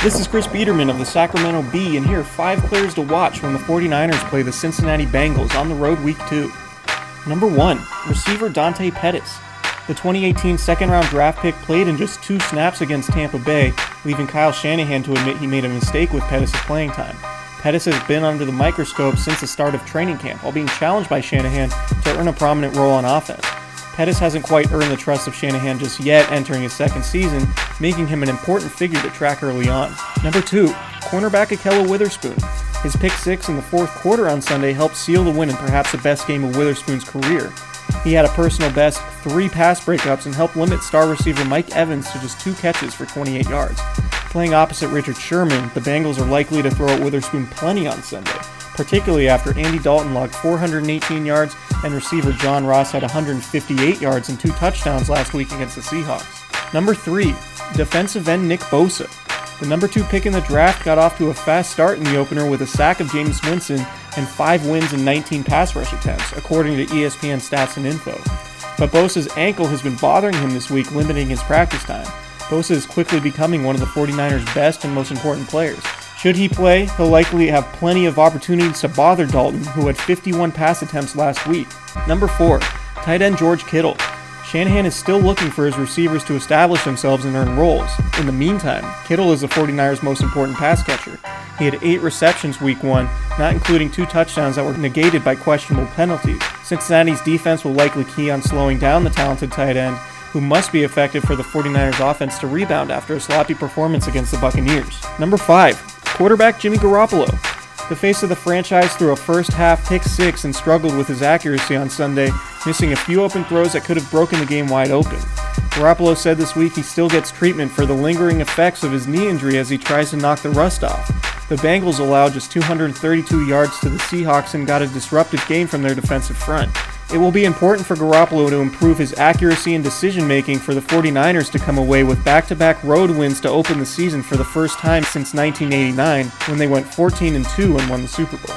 This is Chris Biderman of the Sacramento Bee, and here are 5 players to watch when the 49ers play the Cincinnati Bengals on the road Week 2. Number 1, receiver Donte Pettis. The 2018 second-round draft pick played in just 2 snaps against Tampa Bay, leaving Kyle Shanahan to admit he made a mistake with Pettis' playing time. Pettis has been under the microscope since the start of training camp, while being challenged by Shanahan to earn a prominent role on offense. Pettis hasn't quite earned the trust of Shanahan just yet, entering his second season, making him an important figure to track early on. Number 2, cornerback Ahkello Witherspoon. His pick 6 in the fourth quarter on Sunday helped seal the win in perhaps the best game of Witherspoon's career. He had a personal best 3 pass breakups and helped limit star receiver Mike Evans to just 2 catches for 28 yards. Playing opposite Richard Sherman, the Bengals are likely to throw at Witherspoon plenty on Sunday, particularly after Andy Dalton logged 418 yards and receiver John Ross had 158 yards and 2 touchdowns last week against the Seahawks. Number 3, defensive end Nick Bosa. The number 2 pick in the draft got off to a fast start in the opener with a sack of Jameis Winston and 5 wins and 19 pass rush attempts, according to ESPN Stats and Info. But Bosa's ankle has been bothering him this week, limiting his practice time. Bosa is quickly becoming one of the 49ers' best and most important players. Should he play, he'll likely have plenty of opportunities to bother Dalton, who had 51 pass attempts last week. Number 4, tight end George Kittel. Shanahan is still looking for his receivers to establish themselves and earn roles. In the meantime, Kittel is the 49ers' most important pass catcher. He had 8 receptions week 1, not including 2 touchdowns that were negated by questionable penalties. Cincinnati's defense will likely key on slowing down the talented tight end, who must be effective for the 49ers offense to rebound after a sloppy performance against the Buccaneers. Number 5, quarterback Jimmy Garoppolo. The face of the franchise threw a first-half pick 6 and struggled with his accuracy on Sunday, missing a few open throws that could have broken the game wide open. Garoppolo said this week he still gets treatment for the lingering effects of his knee injury as he tries to knock the rust off. The Bengals allowed just 232 yards to the Seahawks and got a disruptive game from their defensive front. It will be important for Garoppolo to improve his accuracy and decision-making for the 49ers to come away with back-to-back road wins to open the season for the first time since 1989, when they went 14-2 and won the Super Bowl.